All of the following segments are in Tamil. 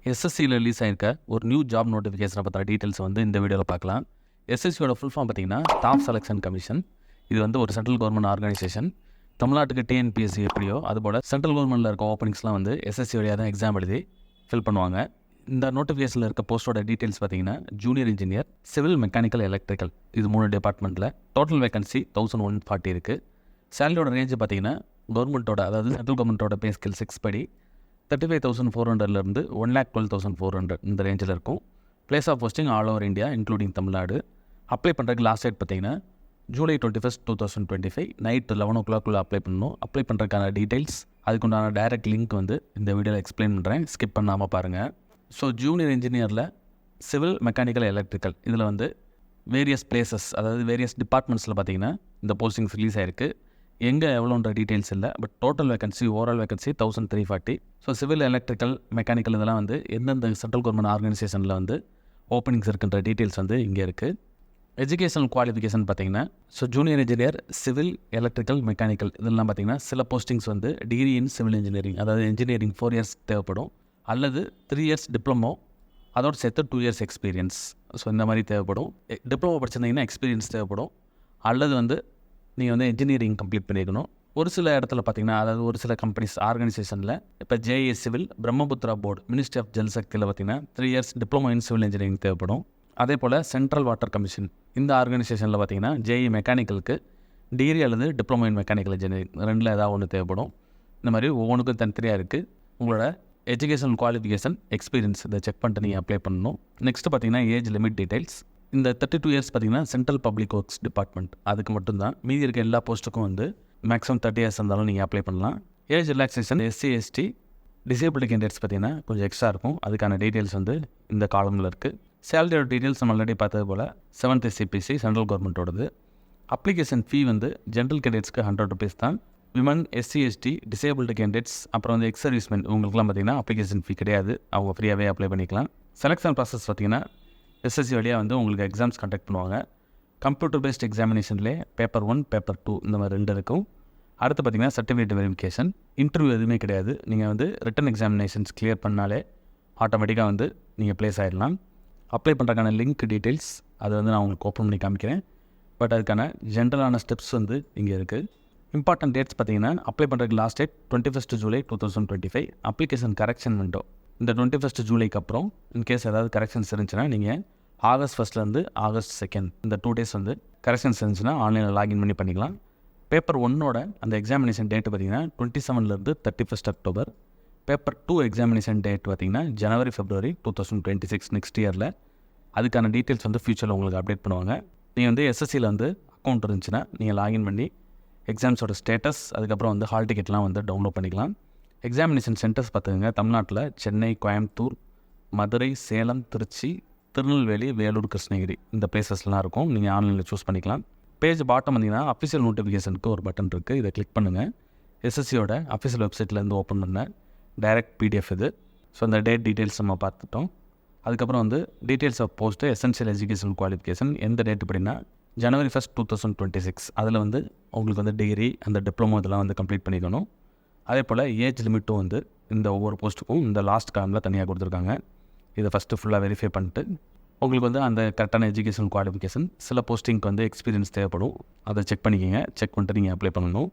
எஸ்எஸ்சியில் ரிலீஸ் ஆயிருக்க ஒரு நியூ ஜாப் நோட்டிஃபிகேஷனை பற்றின டீட்டெயில்ஸ் வந்து இந்த வீடியோவில் பார்க்கலாம். எஸ்எஸ்சியோட ஃபுல் ஃபார்ம் பார்த்தீங்கன்னா ஸ்டாஃப் செலெக்ஷன் கமிஷன். இது வந்து ஒரு சென்ட்ரல் கவர்மெண்ட் ஆர்கனைசேஷன். தமிழ்நாட்டுக்கு டிஎன்பிஎஸ்சி எப்படியோ அதுபோல் சென்ட்ரல் கவர்மெண்ட்டில் இருக்க ஓப்பனிங்ஸ்லாம் வந்து எஸ்எஸ்சி வழியாக தான் எக்ஸாம் எழுதி ஃபில் பண்ணுவாங்க. இந்த நோட்டிஃபிகேஷனில் இருக்க போஸ்ட்டோட டீட்டெயில்ஸ் பார்த்தீங்கன்னா junior engineer, civil, mechanical, electrical, இது 3 டிபார்ட்மெண்ட்டில் டோட்டல் வேகன்சி 1140 இருக்குது. சேலரியோட ரேஞ்சு பார்த்தீங்கன்னா கவர்மெண்ட்டோட, அதாவது சென்ட்ரல் கவர்மெண்ட்டோட பே ஸ்கேல் 6 படி 35,400லேருந்து 1,12,400 இந்த ரேஞ்சில் இருக்கும். Place of posting all over India including Tamil Nadu. Apply பண்ணுறதுக்கு லாஸ்ட் டேட் பார்த்தீங்கன்னா ஜூலை 21, 2025 நைட் 11 o'clock அப்ளை பண்ணணும். அப்ளை பண்ணுறதுக்கான டீட்டெயில்ஸ், அதுக்குண்டான டைரக்ட் லிங்க் வந்து இந்த வீடியோவில் எக்ஸ்பிளைன் பண்ணுறேன், ஸ்கிப் பண்ணாமல் பாருங்கள். ஸோ ஜூனியர் இன்ஜினியரில் சிவில், மெக்கானிக்கல், எலக்ட்ரிக்கல் இதில் வந்து வேரியஸ் பிளேசஸ், அதாவது வேரியஸ் டிபார்ட்மெண்ட்ஸில் பார்த்தீங்கன்னா இந்த போஸ்டிங்ஸ் ரிலீஸ் ஆகிருக்கு. எங்கே எவ்வளோன்ற டீட்டெயில்ஸ் இல்லை, but total vacancy, overall vacancy 1340. So civil, electrical, mechanical இதெல்லாம் வந்து எந்தெந்த சென்ட்ரல் கவர்மெண்ட் ஆர்கனைசேஷனில் வந்து ஓப்பனிங்ஸ் இருக்குன்ற டீட்டெயில்ஸ் வந்து இங்கே இருக்குது. எஜுகேஷனல் குவாலிஃபிகேஷன் பார்த்தீங்கன்னா, so junior engineer, civil, electrical, mechanical இதெல்லாம் பார்த்தீங்கன்னா சில போஸ்டிங்ஸ் வந்து டிகிரி இன் சிவில் இன்ஜினியரிங், அதாவது இன்ஜினியரிங் 4 years தேவைப்படும், அல்லது 3 years டிப்ளமோ, அதோடு சேர்த்து 2 years எக்ஸ்பீரியன்ஸ். ஸோ இந்த மாதிரி தேவைப்படும். டிப்ளமோ படிச்சிருந்தீங்கன்னா எக்ஸ்பீரியன்ஸ் தேவைப்படும், அல்லது வந்து நீங்கள் வந்து இன்ஜினியரிங் கம்ப்ளீட் பண்ணியிருக்கணும். ஒரு சில இடத்துல பார்த்தீங்கன்னா, அதாவது ஒரு சில கம்பெனிஸ் ஆர்கனைசேஷனில் இப்போ JE civil, Brahmaputra board, ministry of Jal சக்தியில் பார்த்தீங்கன்னா 3 years diploma in civil engineering தேவைப்படும். அதே போல் சென்ட்ரல் வாட்டர் கமிஷன் இந்த ஆர்கனைசேஷனில் பார்த்தீங்கன்னா ஜேஇ மெக்கானிக்கலுக்கு டிகிரி அல்லது டிப்ளமோ இன் மெக்கானிக்கல் இன்ஜினியரிங் ரெண்டில் ஏதாவது ஒன்று தேவைப்படும். இந்த மாதிரி ஒவ்வொன்றுக்கும் தனித்தனியாக இருக்குது. உங்களோட எஜுகேஷனல் குவாலிஃபிகேஷன், எக்ஸ்பீரியன்ஸ் இதை செக் பண்ணிட்டு நீங்கள் அப்ளை பண்ணணும். நெக்ஸ்ட்டு பார்த்தீங்கன்னா ஏஜ் லிமிட் டீடைல்ஸ். இந்த 32 years பார்த்தீங்கன்னா சென்ட்ரல் பப்ளிக் ஒர்க்ஸ் டிபார்ட்மெண்ட் அதுக்கு மட்டும்தான். மீதி இருக்க எல்லா போஸ்ட்டுக்கும் வந்து மேக்ஸிமம் 30 years இருந்தாலும் நீங்கள் அப்ளை பண்ணலாம். Age relaxation SC, ST, disable candidates பார்த்தீங்கன்னா கொஞ்சம் எக்ஸ்ட்ரா இருக்கும். அதுக்கான டீட்டெயில்ஸ் வந்து இந்த காலமில் இருக்குது. சேலரியோட டீட்டெயில்ஸ் நம்ம ஆல்ரெடி பார்த்தது போல் 7th SCPC சென்ட்ரல் கவர்மெண்ட்டோடது. அப்ளிகேஷன் ஃபீ வந்து ஜென்ரல் கேண்டிடேட்ஸ்க்கு 100 rupees தான். Women, SC, ST, disabled candidates, அப்புறம் வந்து எக்ஸ் சர்வீஸ்மென் உங்களுக்குலாம் பார்த்தீங்கன்னா அப்ளிகேஷன் ஃபீ கிடையாது, அவங்க ஃப்ரீயாகவே அப்ளை பண்ணிக்கலாம். செலெக்ஷன் ப்ராசஸ் பார்த்தீங்கன்னா எஸ்எஸ்சி வழியாக வந்து உங்களுக்கு எக்ஸாம்ஸ் கண்டக்ட் பண்ணுவாங்க. கம்ப்யூட்டர் பேஸ்ட் எக்ஸாமினேஷன்லேயே பேப்பர் 1, பேப்பர் 2 இந்த மாதிரி 2 இருக்கும். அடுத்து பார்த்தீங்கன்னா சர்டிஃபிகேட் வெரிஃபிகேஷன். இன்டர்வியூ எதுவுமே கிடையாது. நீங்கள் வந்து ரிட்டன் எக்ஸாமினேஷன்ஸ் கிளியர் பண்ணாலே ஆட்டோமேட்டிக்காக வந்து நீங்கள் ப்ளேஸ் ஆகிடலாம். அப்ளை பண்ணுறதுக்கான லிங்க் டீட்டெயில்ஸ் அது வந்து நான் உங்களுக்கு ஓப்பன் பண்ணி காமிக்கிறேன். பட் அதுக்கான ஜென்ரலான ஸ்டெப்ஸ் வந்து இங்கே இருக்குது. இம்பார்ட்டன்ட் டேட்ஸ் பார்த்தீங்கன்னா அப்ளை பண்ணுறதுக்கு last date 21 July 2025. Application correction window இந்த 21 Julyக்கு அப்புறம் இன்கேஸ் ஏதாவது கரெக்ஷன்ஸ் இருந்துச்சுன்னா நீங்கள் August 1 August 2 இந்த 2 days வந்து கரெக்ஷன்ஸ் இருந்துச்சுன்னா ஆன்லைனில் லாகின் பண்ணி பண்ணிக்கலாம். பேப்பர் 1ஓட அந்த எக்ஸாமினேஷன் டேட்டு பார்த்தீங்கன்னா 27 31 October. பேப்பர் 2 எக்ஸாமினேஷன் டேட் பார்த்தீங்கன்னா January February 2026 நெக்ஸ்ட் இயரில். அதுக்கான டீட்டெயில்ஸ் வந்து ஃபியூச்சரில் உங்களுக்கு அப்டேட் பண்ணுவாங்க. நீங்கள் வந்து எஸ்எஸ்சியில் வந்து அக்கௌண்ட் இருந்துச்சுன்னா நீங்கள் லாகின் பண்ணி எக்ஸாம்ஸோட ஸ்டேட்டஸ், அதுக்கப்புறம் வந்து ஹால் டிக்கெட்லாம் வந்து டவுன்லோட் பண்ணிக்கலாம். எக்ஸாமினேஷன் சென்டர்ஸ் பார்த்துக்கங்க. தமிழ்நாட்டில் சென்னை, கோயம்புத்தூர், மதுரை, சேலம், திருச்சி, திருநெல்வேலி, வேலூர், கிருஷ்ணகிரி இந்த பிளேசஸ்லாம் இருக்கும். நீங்கள் ஆன்லைனில் சூஸ் பண்ணிக்கலாம். பேஜ் பாட்டம் வந்தீங்கன்னா அஃபிஷியல் நோட்டிஃபிகேஷனுக்கு ஒரு பட்டன் இருக்குது, இதை கிளிக் பண்ணுங்கள். எஸ்எஸ்சியோட அஃபிஷியல் வெப்சைட்லேருந்து ஓப்பன் பண்ண டைரக்ட் PDF இது. ஸோ அந்த டேட் டீட்டெயில்ஸ் நம்ம பார்த்துட்டோம். அதுக்கப்புறம் வந்து details of post, essential education qualification எந்த டேட் அப்படின்னா January 1, 2026. அதில் வந்து உங்களுக்கு வந்து டிகிரி, அந்த டிப்ளமோ இதெல்லாம் வந்து கம்ப்ளீட் பண்ணிக்கணும். அதே போல் ஏஜ் லிமிட்டும் வந்து இந்த ஒவ்வொரு போஸ்ட்டுக்கும் இந்த லாஸ்ட் காலமில் தனியாக கொடுத்துருக்காங்க. இதை ஃபஸ்ட்டு ஃபுல்லாக வெரிஃபை பண்ணிட்டு உங்களுக்கு வந்து அந்த கரெக்டான எஜுகேஷன் குவாலிஃபிகேஷன், சில போஸ்டிங்க்கு வந்து எக்ஸ்பீரியன்ஸ் தேவைப்படும், அதை செக் பண்ணிக்கோங்க. செக் பண்ணிட்டு நீங்கள் அப்ளை பண்ணணும்.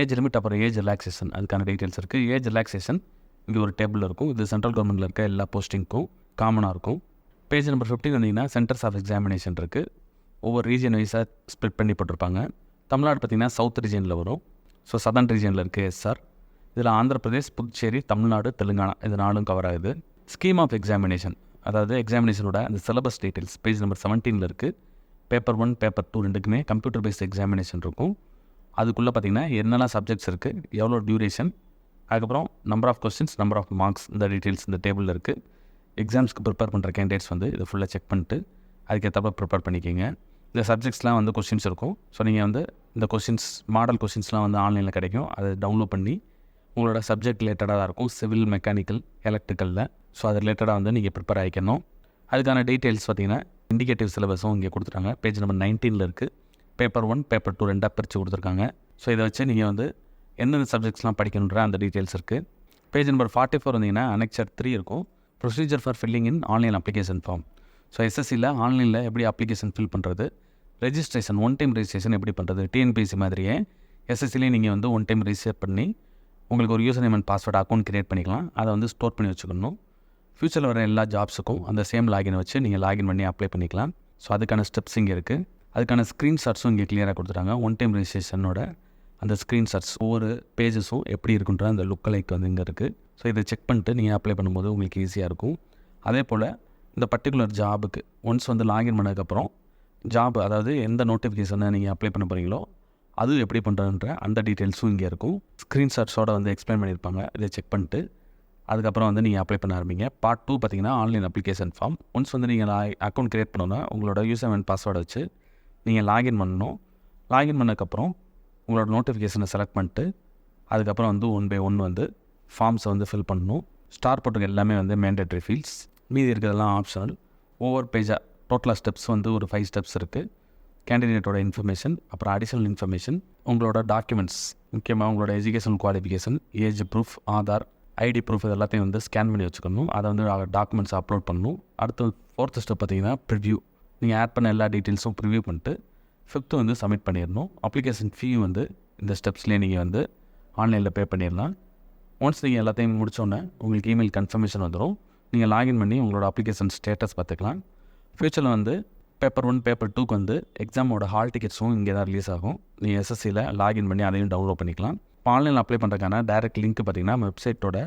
ஏஜ் லிமிட், அப்புறம் ஏஜ் ரிலாக்ஸேஷன் அதுக்கான டீட்டெயில்ஸ் இருக்குது. ஏஜ் ரிலாக்ஸேஷன் இங்கே ஒரு டேபிள் இருக்கும். இது சென்ட்ரல் கவர்மெண்ட்டில் இருக்க எல்லா போஸ்டிங்க்கும் காமனாக இருக்கும். பேஜ் நம்பர் 15 வந்தீங்கன்னா சென்டர்ஸ் ஆஃப் எக்ஸாமினேஷன் இருக்குது. ஒவ்வொரு ரீஜன் வைஸாக ஸ்ப்ளிட் பண்ணி போட்டிருப்பாங்க. தமிழ்நாடு பார்த்திங்கன்னா சவுத் ரீஜனில் வரும். ஸோ சதர்ன் ரீஜனில் இருக்குது எஸ்ஆர். இதில் ஆந்திர பிரதேஷ், புதுச்சேரி, தமிழ்நாடு, தெலுங்கானா இது 4 கவர் ஆகுது. ஸ்கீம் ஆஃப் எக்ஸாமினேஷன், அதாவது எக்ஸாமினேஷனோட அந்த சிலபஸ் டீட்டெயில்ஸ் பேஜ் நம்பர் 17 இருக்குது. பேப்பர் 1, பேப்பர் 2 ரெண்டுக்குமே கம்ப்யூட்டர் பேஸ்ட் எக்ஸாமினேஷன் இருக்கும். அதுக்குள்ளே பார்த்திங்கன்னா என்னெல்லாம் சப்ஜெக்ட்ஸ் இருக்குது, எவ்வளோ டியூரேஷன், அதுக்கப்புறம் number of questions, number of marks இந்த டீட்டெயில்ஸ் இந்த டேபிளில் இருக்குது. எக்ஸாம்ஸ்க்கு ப்ரிப்பேர் பண்ணுற கேண்டிடேட்ஸ் வந்து இதை ஃபுல்லாக செக் பண்ணிட்டு அதுக்கேற்றப்ப ப்ரிப்பேர் பண்ணிக்கிங்க. இந்த சப்ஜெக்ட்ஸ்லாம் வந்து கொஸ்டின்ஸ் இருக்கும். ஸோ நீங்கள் வந்து இந்த கொஸ்டின்ஸ், மாடல் கொஸ்டின்ஸ்லாம் வந்து ஆன்லைனில் கிடைக்கும். அதை டவுன்லோட் பண்ணி உங்களோட சப்ஜெக்ட் ரிலேட்டடாக தான் இருக்கும். Civil, mechanical, எலக்ட்ரிக்கலில். ஸோ அது ரிலேட்டடாக வந்து நீங்கள் ப்ரிப்பேர் ஆகிக்கணும். அதுக்கான டீட்டெயில்ஸ் பார்த்தீங்கன்னா இண்டிகேட்டிவ் சிலபஸும் இங்கே கொடுத்துட்டாங்க. பேஜ் நம்பர் 19 இருக்குது. பேப்பர் 1, பேப்பர் 2 ரெண்டாக பிரித்து கொடுத்துருக்காங்க. ஸோ இதை வச்சு நீங்கள் வந்து எந்தெந்த சப்ஜெக்ட்ஸ்லாம் படிக்கணுன்ற அந்த டீட்டெயில்ஸ் இருக்குது. பேஜ் நம்பர் 44 வந்தீங்கன்னா அனெக்சர் 3 இருக்கும். Procedure for filling in online application form. So எஸ்எஸ்சியில் ஆன்லைனில் எப்படி அப்ளிகேஷன் ஃபில் பண்ணுறது, ரெஜிஸ்ட்ரேஷன் ஒன் டைம் ரெஜிஸ்ட்ரேஷன் எப்படி பண்ணுறது, டிஎன்பிஎஸ்சி மாதிரியே எஸ்எஸ்சிலேயே நீங்கள் வந்து ஒன் டைம் ரெஜிஸ்டர் பண்ணி உங்களுக்கு ஒரு user name and password account create பண்ணிக்கலாம். அதை வந்து ஸ்டோர் பண்ணி வச்சுக்கணும். ஃப்யூச்சரில் வர எல்லா ஜாப்ஸுக்கும் அந்த சேம் லாகினை வச்சு நீங்கள் லாகின் பண்ணி அப்ளை பண்ணிக்கலாம். ஸோ அதுக்கான ஸ்டெப்ஸ் இங்கே இருக்குது. அதுக்கான ஸ்க்ரீன்ஷாட்ஸும் இங்கே கிளியராக கொடுத்துட்டாங்க. ஒன் டைம் ரெஜிஸ்ட்ரேஷனோட அந்த ஸ்க்ரீன்ஷாட்ஸ் ஒவ்வொரு பேஜஸும் எப்படி இருக்குன்ற அந்த லுக் லைக் வந்து இங்கே இருக்குது. ஸோ இதை செக் பண்ணிட்டு நீங்கள் அப்ளை பண்ணும்போது உங்களுக்கு ஈஸியாக இருக்கும். அதே போல் இந்த பர்டிகுலர் ஜாபுக்கு ஒன்ஸ் வந்து லாகின் பண்ணதுக்கப்புறம் ஜாப், அதாவது எந்த நோட்டிஃபிகேஷனை நீங்கள் அப்ளை பண்ண போகிறீங்களோ அது எப்படி பண்ணுறதுன்ற அந்த டீட்டெயில்ஸும் இங்கே இருக்கும். ஸ்க்ரீன்ஷாட்ஸோடு வந்து எக்ஸ்பிளைன் பண்ணியிருப்பாங்க. இதை செக் பண்ணிட்டு அதுக்கப்புறம் வந்து நீங்கள் அப்ளை பண்ண ஆரம்பிங்க. பார்ட் 2 பார்த்தீங்கன்னா ஆன்லைன் அப்ளிகேஷன் ஃபார்ம். ஒன்ஸ் வந்து நீங்கள் அக்கௌண்ட் க்ரியேட் பண்ணணும்னா உங்களோட யூசர் அண்ட் பாஸ்வேர்டை வச்சு நீங்கள் லாகின் பண்ணணும். லாகின் பண்ணதுக்கப்புறம் உங்களோட நோட்டிஃபிகேஷனை செலக்ட் பண்ணிட்டு அதுக்கப்புறம் வந்து 1 by 1 வந்து ஃபார்ம்ஸை வந்து ஃபில் பண்ணணும். ஸ்டார் போட்டுக்க எல்லாமே வந்து மேண்டேட்ரி ஃபீல்ட்ஸ், மீதி இருக்கிறதெல்லாம் ஆப்ஷனல். ஒவ்வொரு பேஜாக டோட்டலாக ஸ்டெப்ஸ் வந்து ஒரு 5 ஸ்டெப்ஸ் இருக்குது. கேண்டிடேட்டோட இன்ஃபர்மேஷன், அப்புறம் அடிஷனல் இன்ஃபர்மேஷன், உங்களோட டாக்குமெண்ட்ஸ், முக்கியமாக உங்களோட education qualification, age proof, Aadhaar, ID proof, இது எல்லாத்தையும் வந்து ஸ்கேன் பண்ணி வச்சுக்கணும். அதை வந்து டாக்குமெண்ட்ஸ் அப்லோட் பண்ணணும். அடுத்து 4th ஸ்டெப் பார்த்தீங்கன்னா ப்ரிவ்யூ. நீங்கள் ஆட் பண்ண எல்லா டீட்டெயில்ஸும் ப்ரிவ்யூ பண்ணிட்டு 5th வந்து சப்மிட் பண்ணிடணும். அப்ளிகேஷன் ஃபீ வந்து இந்த ஸ்டெப்ஸ்லேயே நீங்கள் வந்து ஆன்லைனில் பே பண்ணிடலாம். ஒன்ஸ் நீங்கள் எல்லாத்தையும் முடித்தோன்னே உங்களுக்கு இமெயில் கன்ஃபர்மேஷன் வந்துடும். நீங்கள் லாகின் பண்ணி உங்களோட அப்ளிகேஷன் ஸ்டேட்டஸ் பார்த்துக்கலாம். ஃப்யூச்சரில் வந்து பேப்பர் 1 பேப்பர் 2க்கு வந்து எக்ஸாமோட ஹால் டிக்கெட்ஸும் இங்கே தான் ரிலீஸ் ஆகும். நீங்கள் எஸ்எஸ்சியில் லாகின் பண்ணி அதையும் டவுன்லோட் பண்ணிக்கலாம். இப்போ ஆன்லைனில் அப்ளை பண்ணுறதுக்கான டைரக்ட் லிங்க் பார்த்தீங்கன்னா வெப்சைட்டோட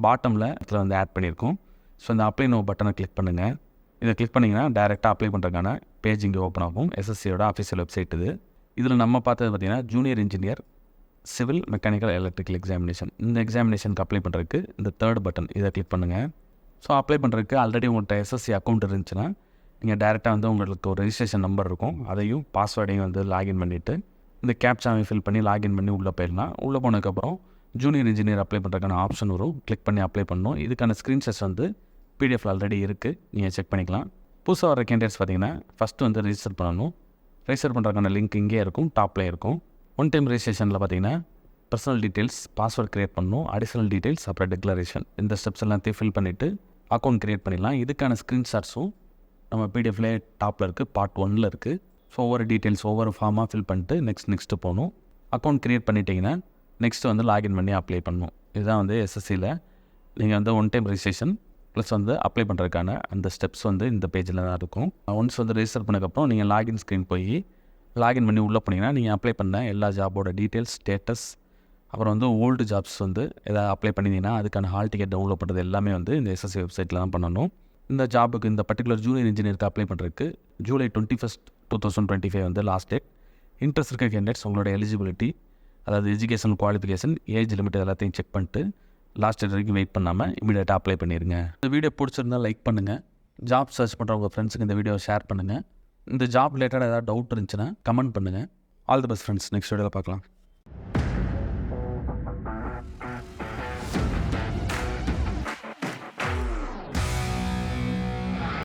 பாட்டமில் இதில் வந்து ஆட் பண்ணியிருக்கோம். ஸோ இந்த அப்ளை நோ பட்டனை கிளிக் பண்ணுங்கள். இதை கிளிக் பண்ணிங்கன்னா டேரெக்டாக அப்ளை பண்ணுறதுக்கான பேஜ் இங்கே ஓப்பன் ஆகும். எஸ்எஸ்சியோட அஃபிஷியல் வெப்சைட் இது. இதில் நம்ம பார்த்தது பார்த்திங்கன்னா junior engineer civil mechanical electrical examination. இந்த எக்ஸாமினேஷனுக்கு அப்ளை பண்ணுறதுக்கு இந்த 3rd பட்டன் இதை கிளிக் பண்ணுங்கள். ஸோ அப்ளை பண்ணுறதுக்கு ஆல்ரெடி உங்கள்கிட்ட எஸ்எஸ்சி அக்கௌண்ட் இருந்துச்சுன்னா நீங்கள் டேரெக்டாக வந்து உங்களுக்கு ஒரு ரெஜிஸ்ட்ரேஷன் நம்பர் இருக்கும், அதையும் பாஸ்வேர்டையும் வந்து லாகின் பண்ணிவிட்டு இந்த கேப்சாவை ஃபில் பண்ணி லாகின் பண்ணி உள்ளே போயிடலாம். உள்ளே போனதுக்கப்புறம் ஜூனியர் இன்ஜினியர் அப்ளை பண்ணுறதுக்கான ஆப்ஷன் வரும். கிளிக் பண்ணி அப்ளை பண்ணணும். இதுக்கான ஸ்க்ரீன்ஷாட்ஸ் வந்து பிடிஎஃப்ல ஆல்ரெடி இருக்குது, நீங்கள் செக் பண்ணிக்கலாம். புதுசாக வர கேண்டிடேட்ஸ் பார்த்தீங்கன்னா ஃபஸ்ட்டு வந்து ரெஜிஸ்டர் பண்ணணும். ரெஜிஸ்டர் பண்ணுறதுக்கான லிங்க் இங்கே இருக்கும், டாப்பில் இருக்கும். ஒன் டைம் ரெஜிஸ்ட்ரேஷனில் பார்த்தீங்கன்னா பர்சனல் டீட்டெயில்ஸ், பாஸ்வேர்ட் க்ரியேட் பண்ணணும், அடிஷனல் டீட்டெயில்ஸ், அப்புறம் டிக்ளரேஷன், இந்த ஸ்டெப்ஸ் எல்லாத்தையும் ஃபில் பண்ணிவிட்டு அக்கௌண்ட் க்ரியேட் பண்ணிடலாம். இதுக்கான ஸ்க்ரீன்ஷாட்ஸும் நம்ம பிடிஎஃப்லேயே டாப்பில் இருக்குது, பார்ட் 1ல் இருக்குது. ஸோ ஒவ்வொரு டீட்டெயில்ஸ் ஒவ்வொரு ஃபார்மாக ஃபில் பண்ணிட்டு நெக்ஸ்ட்டு போகணும். அக்கௌண்ட் க்ரியேட் பண்ணிட்டீங்கன்னா நெக்ஸ்ட்டு வந்து லாகின் பண்ணி அப்ளை பண்ணணும். இதுதான் வந்து எஸ்எஸ்சியில் நீங்கள் வந்து ஒன் டைம் ரெஜிஸ்ட்ரேஷன் ப்ளஸ் வந்து அப்ளை பண்ணுறதுக்கான அந்த ஸ்டெப்ஸ் வந்து இந்த பேஜில் தான் இருக்கும். ஒன்ஸ் வந்து ரெஜிஸ்டர் பண்ணதுக்கப்புறம் நீங்கள் லாகின் ஸ்க்ரீன் போய் லாகின் பண்ணி உள்ளே போனீங்கன்னா நீங்கள் அப்ளை பண்ண எல்லா ஜாபோட டீட்டெயில்ஸ், ஸ்டேட்டஸ், அப்புறம் வந்து ஓல்டு ஜாப்ஸ் வந்து எதாவது அப்ளை பண்ணிங்கன்னா அதுக்கான ஹால் டிக்கெட் டவுன்லோட் பண்ணுறது எல்லாமே வந்து இந்த எஸ்எஸ்சி வெப்சைட்டில் தான் பண்ணணும். இந்த ஜாபுக்கு இந்த பர்டிகுலர் ஜூனியர் இன்ஜினியருக்கு அப்ளை பண்ணுறதுக்கு ஜூலை 21, 2025 வந்து லாஸ்ட் டேட். இன்ட்ரெஸ்ட் இருக்க கேண்டிடேட்ஸ் உங்களோட எலிஜிபிலிட்டி, அதாவது எஜுகேஷன் குவாலிஃபிகேஷன், ஏஜ் லிமிட் எல்லாத்தையும் செக் பண்ணிட்டு லாஸ்ட் டேட் வரைக்கும் வெயிட் பண்ணாமல் இமீடியட்டாக அப்ளை பண்ணிடுங்க. இந்த வீடியோ பிடிச்சிருந்தால் லைக் பண்ணுங்கள். ஜாப் சர்ச் பண்ணுற உங்கள் ஃப்ரெண்ட்ஸுக்கு இந்த வீடியோவை ஷேர் பண்ணுங்கள். இந்த ஜாப் ரிலேட்டடாக ஏதாவது டவுட் இருந்துச்சுன்னா கமெண்ட் பண்ணுங்கள். All the best friends. Next வீடியோவில் பார்க்கலாம்.